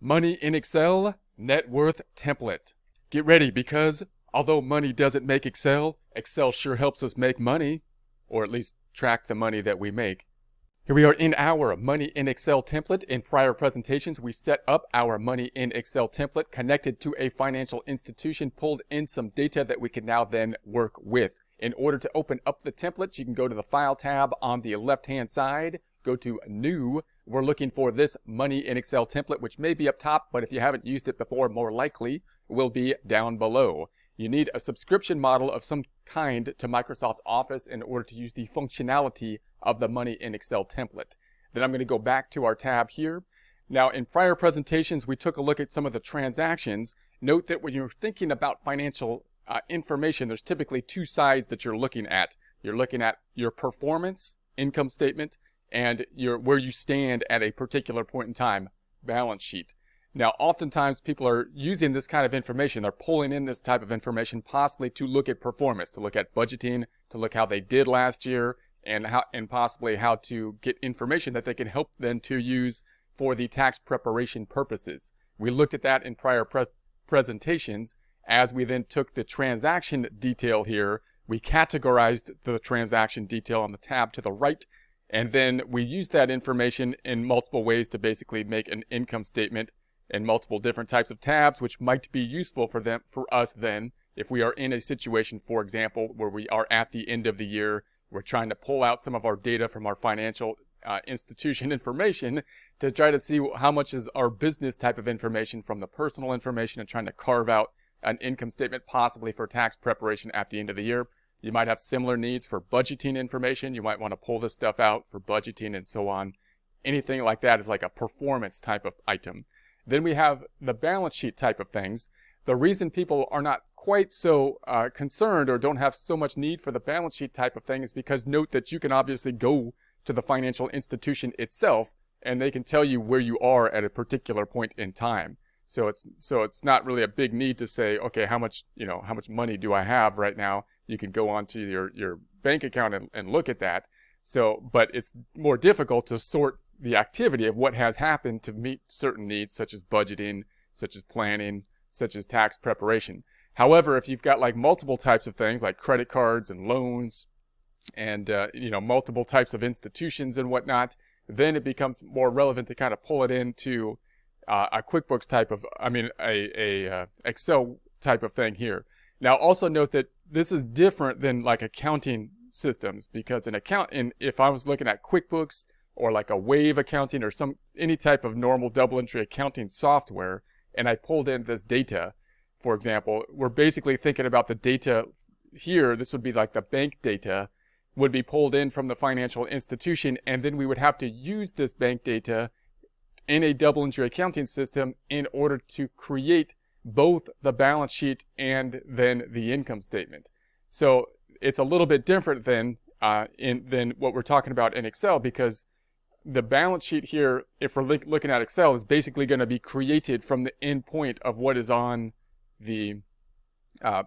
Money in Excel, net worth template. Get ready because although money doesn't make Excel, Excel sure helps us make money, or at least track the money that we make. Here we are in our Money in Excel template. In prior presentations, we set up our Money in Excel template, connected to a financial institution, pulled in some data that we can now then work with. In order to open up the template, you can go to the File tab on the left-hand side, go to New. We're looking for this Money in Excel template, which may be up top, but if you haven't used it before, more likely will be down below. You need a subscription model of some kind to Microsoft Office in order to use the functionality of the Money in Excel template. Then I'm going to go back to our tab here. Now, in prior presentations, we took a look at some of the transactions. Note that when you're thinking about financial information, there's typically two sides that you're looking at. You're looking at your performance, income statement, and where you stand at a particular point in time, balance sheet. Now, oftentimes people are using this kind of information. They're pulling in this type of information possibly to look at performance, to look at budgeting, to look how they did last year, and possibly how to get information that they can help them to use for the tax preparation purposes. We looked at that in prior presentations. As we then took the transaction detail here, we categorized the transaction detail on the tab to the right, and then we used that information in multiple ways to basically make an income statement in multiple different types of tabs, which might be useful for us then if we are in a situation, for example, where we are at the end of the year. We're trying to pull out some of our data from our financial institution information to try to see how much is our business type of information from the personal information, and trying to carve out an income statement possibly for tax preparation at the end of the year. You might have similar needs for budgeting information. You might want to pull this stuff out for budgeting and so on. Anything like that is like a performance type of item. Then we have the balance sheet type of things. The reason people are not quite so concerned or don't have so much need for the balance sheet type of thing is because note that you can obviously go to the financial institution itself and they can tell you where you are at a particular point in time. So it's not really a big need to say, okay, how much money do I have right now? You can go onto your bank account and look at that. But it's more difficult to sort the activity of what has happened to meet certain needs, such as budgeting, such as planning, such as tax preparation. However, if you've got like multiple types of things like credit cards and loans and multiple types of institutions and whatnot, then it becomes more relevant to kind of pull it into a QuickBooks type of, a Excel type of thing here. Now, also note that this is different than like accounting systems, because if I was looking at QuickBooks or like a Wave accounting or any type of normal double entry accounting software, and I pulled in this data, for example, we're basically thinking about the data here. This would be like the bank data would be pulled in from the financial institution, and then we would have to use this bank data in a double entry accounting system in order to create both the balance sheet and then the income statement. So it's a little bit different than what we're talking about in Excel, because the balance sheet here, if we're looking at Excel, is basically going to be created from the endpoint of what is on the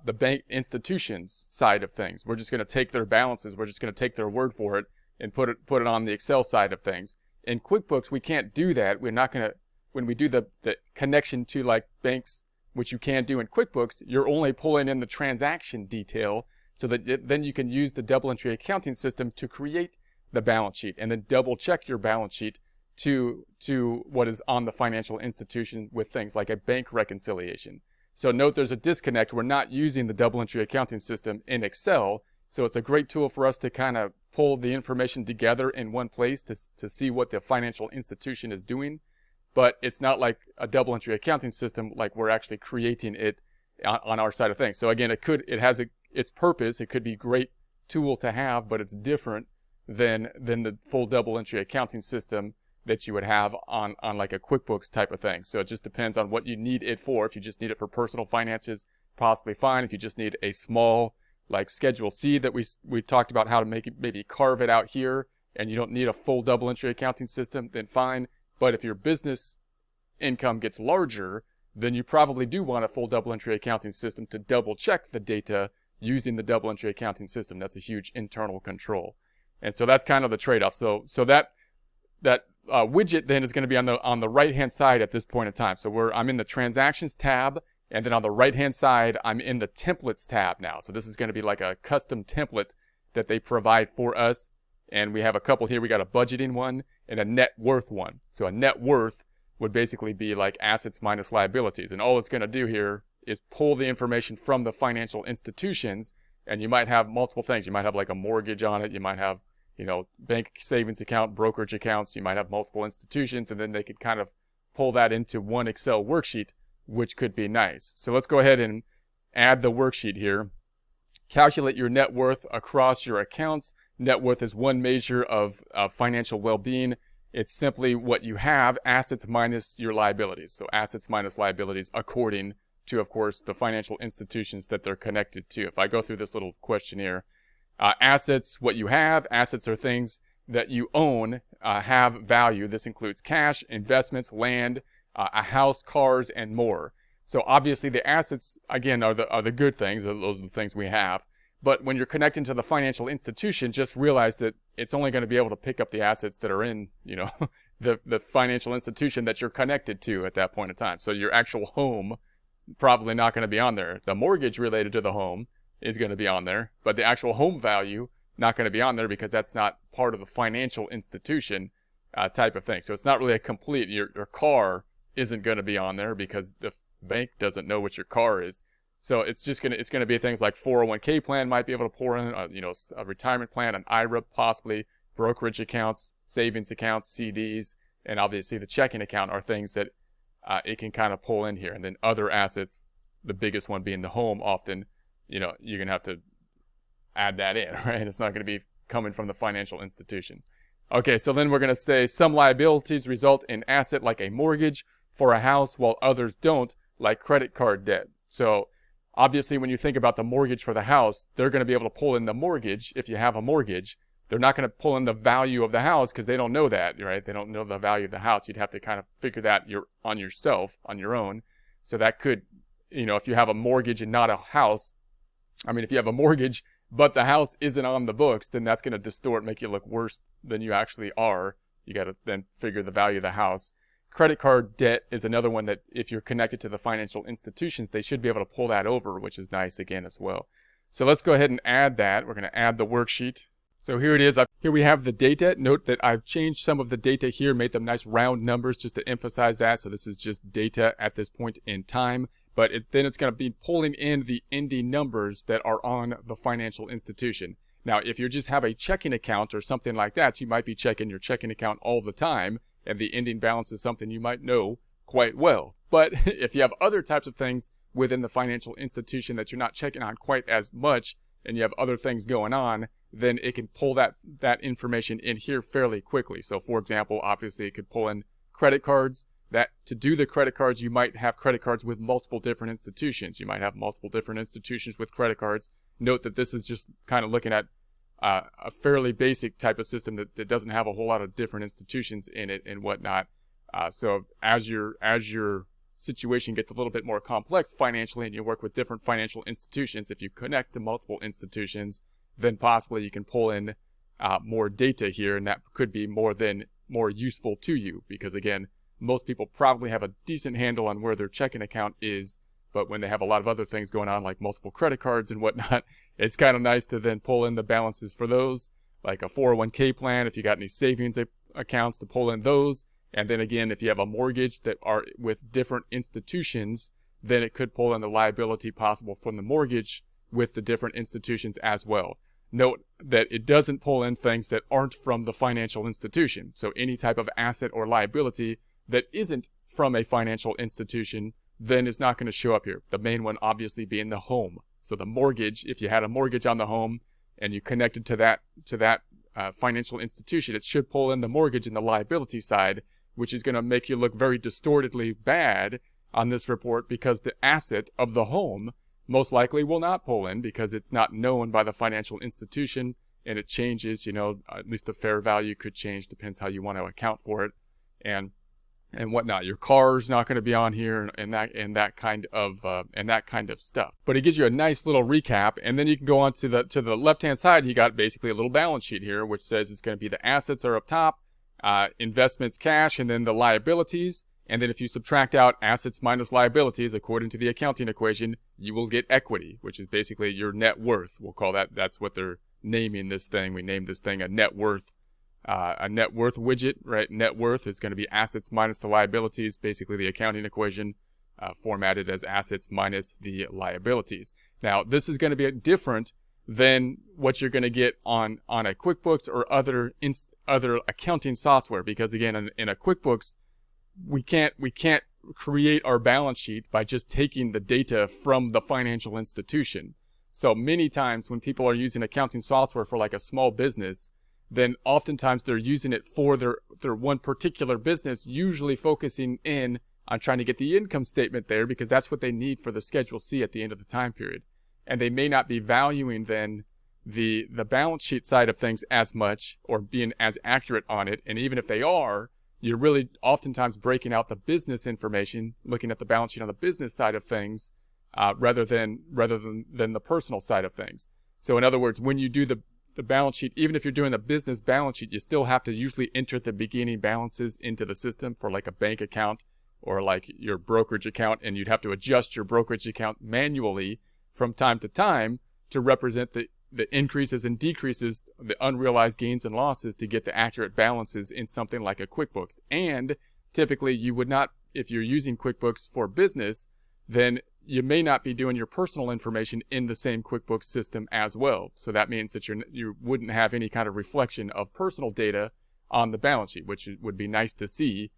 bank institution's side of things. We're just going to take their balances, we're just going to take their word for it and put it on the Excel side of things. In QuickBooks, we can't do that. We're not going to, when we do the connection to like banks, which you can do in QuickBooks, you're only pulling in the transaction detail so that then you can use the double entry accounting system to create the balance sheet and then double check your balance sheet to what is on the financial institution with things like a bank reconciliation. So note there's a disconnect. We're not using the double entry accounting system in Excel, so it's a great tool for us to kind of pull the information together in one place to see what the financial institution is doing. But it's not like a double entry accounting system like we're actually creating it on our side of things. So again, it has its purpose. It could be a great tool to have, but it's different than the full double entry accounting system that you would have on like a QuickBooks type of thing. So it just depends on what you need it for. If you just need it for personal finances, possibly fine. If you just need a small like Schedule C that we talked about how to make it, maybe carve it out here, and you don't need a full double entry accounting system, then fine. But if your business income gets larger, then you probably do want a full double entry accounting system to double check the data using the double entry accounting system. That's a huge internal control. And so that's kind of the trade-off. So that widget then is going to be on the right hand side at this point in time. So I'm in the transactions tab, and then on the right hand side I'm in the templates tab now. So this is going to be like a custom template that they provide for us, and we have a couple here. We got a budgeting one and a net worth one. So a net worth would basically be like assets minus liabilities, and all it's going to do here is pull the information from the financial institutions. And you might have multiple things. You might have like a mortgage on it. You might have, you know, bank savings account, brokerage accounts. You might have multiple institutions, and then they could kind of pull that into one Excel worksheet, which could be nice. So let's go ahead and add the worksheet here. Calculate your net worth across your accounts. Net worth is one measure of financial well-being. It's simply what you have, assets minus your liabilities. So assets minus liabilities according to, of course, the financial institutions that they're connected to. If I go through this little questionnaire, assets, what you have. Assets are things that you own, have value. This includes cash, investments, land, a house, cars, and more. So obviously the assets, again, are the good things. Those are the things we have. But when you're connecting to the financial institution, just realize that it's only going to be able to pick up the assets that are in, you know, the financial institution that you're connected to at that point in time. So your actual home probably not going to be on there. The mortgage related to the home is going to be on there, but the actual home value not going to be on there because that's not part of the financial institution type of thing. So it's not really a complete. Your car isn't going to be on there because the bank doesn't know what your car is. So it's going to be things like 401k plan might be able to pour in, you know, a retirement plan, an IRA possibly, brokerage accounts, savings accounts, CDs, and obviously the checking account are things that it can kind of pull in here. And then other assets, the biggest one being the home, often, you know, you're going to have to add that in, right? It's not going to be coming from the financial institution. Okay, so then we're going to say some liabilities result in asset like a mortgage for a house while others don't, like credit card debt. So obviously when you think about the mortgage for the house, they're going to be able to pull in the mortgage if you have a mortgage. They're not going to pull in the value of the house because they don't know that, right? They don't know the value of the house. You'd have to kind of figure that on yourself, on your own. So that could, you know, if you have a mortgage and not a house, if you have a mortgage but the house isn't on the books, then that's going to distort, make you look worse than you actually are. You got to then figure the value of the house. Credit card debt is another one that if you're connected to the financial institutions, they should be able to pull that over, which is nice again as well. So let's go ahead and add that. We're going to add the worksheet. So here it is. Here we have the data. Note that I've changed some of the data here, made them nice round numbers just to emphasize that. So this is just data at this point in time. But then it's going to be pulling in the ending numbers that are on the financial institution. Now, if you just have a checking account or something like that, you might be checking your checking account all the time, and the ending balance is something you might know quite well. But if you have other types of things within the financial institution that you're not checking on quite as much, and you have other things going on, then it can pull that information in here fairly quickly. So for example, obviously it could pull in credit cards. That to do the credit cards, you might have credit cards with multiple different institutions. You might have multiple different institutions with credit cards. Note that this is just kind of looking at a fairly basic type of system that doesn't have a whole lot of different institutions in it and whatnot. So as your situation gets a little bit more complex financially and you work with different financial institutions, if you connect to multiple institutions, then possibly you can pull in more data here, and that could be more useful to you because, again, most people probably have a decent handle on where their checking account is, but when they have a lot of other things going on, like multiple credit cards and whatnot, it's kind of nice to then pull in the balances for those, like a 401k plan, if you got any savings accounts, to pull in those. And then again, if you have a mortgage that are with different institutions, then it could pull in the liability possible from the mortgage with the different institutions as well. Note that it doesn't pull in things that aren't from the financial institution. So any type of asset or liability that isn't from a financial institution then is not going to show up here. The main one obviously being the home. So the mortgage, if you had a mortgage on the home and you connected to that financial institution, it should pull in the mortgage and the liability side, which is going to make you look very distortedly bad on this report because the asset of the home most likely will not pull in because it's not known by the financial institution and it changes, at least the fair value could change, depends how you want to account for it and whatnot. Your car's not going to be on here and that kind of stuff. But it gives you a nice little recap, and then you can go on to the left hand side. You got basically a little balance sheet here, which says it's going to be the assets are up top, investments, cash, and then the liabilities. And then if you subtract out assets minus liabilities according to the accounting equation, you will get equity, which is basically your net worth. We'll call that, that's what they're naming this thing. We named this thing a net worth widget, right? Net worth is going to be assets minus the liabilities, basically the accounting equation formatted as assets minus the liabilities. Now, this is going to be different than what you're going to get on a QuickBooks or other accounting software, because again, in a QuickBooks, we can't create our balance sheet by just taking the data from the financial institution. So many times when people are using accounting software for like a small business, then oftentimes they're using it for their one particular business, usually focusing in on trying to get the income statement there because that's what they need for the Schedule C at the end of the time period. And they may not be valuing then the balance sheet side of things as much or being as accurate on it. And even if they are, you're really oftentimes breaking out the business information, looking at the balance sheet on the business side of things, rather than the personal side of things. So in other words, when you do the balance sheet, even if you're doing the business balance sheet, you still have to usually enter the beginning balances into the system for like a bank account or like your brokerage account, and you'd have to adjust your brokerage account manually from time to time to represent the increases and decreases, the unrealized gains and losses to get the accurate balances in something like a QuickBooks. And typically you would not, if you're using QuickBooks for business, then you may not be doing your personal information in the same QuickBooks system as well. So that means that you wouldn't have any kind of reflection of personal data on the balance sheet, which would be nice to see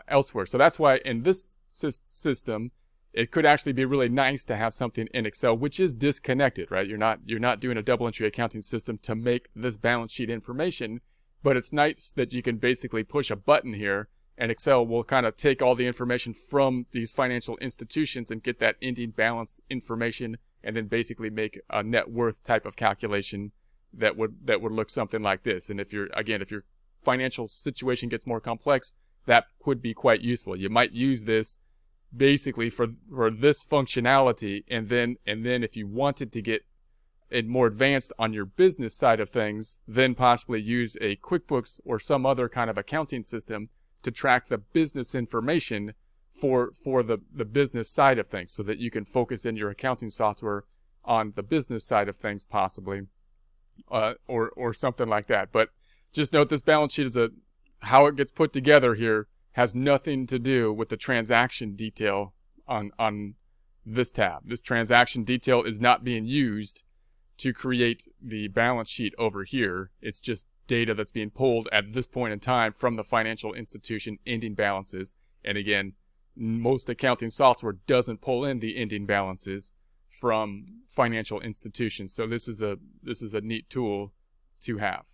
elsewhere. So that's why in this system, it could actually be really nice to have something in Excel which is disconnected, right? You're not doing a double entry accounting system to make this balance sheet information, but it's nice that you can basically push a button here and Excel will kind of take all the information from these financial institutions and get that ending balance information and then basically make a net worth type of calculation that would look something like this. And if your financial situation gets more complex, that could be quite useful. You might use this basically for this functionality, and then if you wanted to get it more advanced on your business side of things, then possibly use a QuickBooks or some other kind of accounting system to track the business information for the business side of things, so that you can focus in your accounting software on the business side of things possibly, or something like that. But just note this balance sheet is how it gets put together here has nothing to do with the transaction detail on this tab. This transaction detail is not being used to create the balance sheet over here. It's just data that's being pulled at this point in time from the financial institution ending balances. And again, most accounting software doesn't pull in the ending balances from financial institutions. So this is a neat tool to have.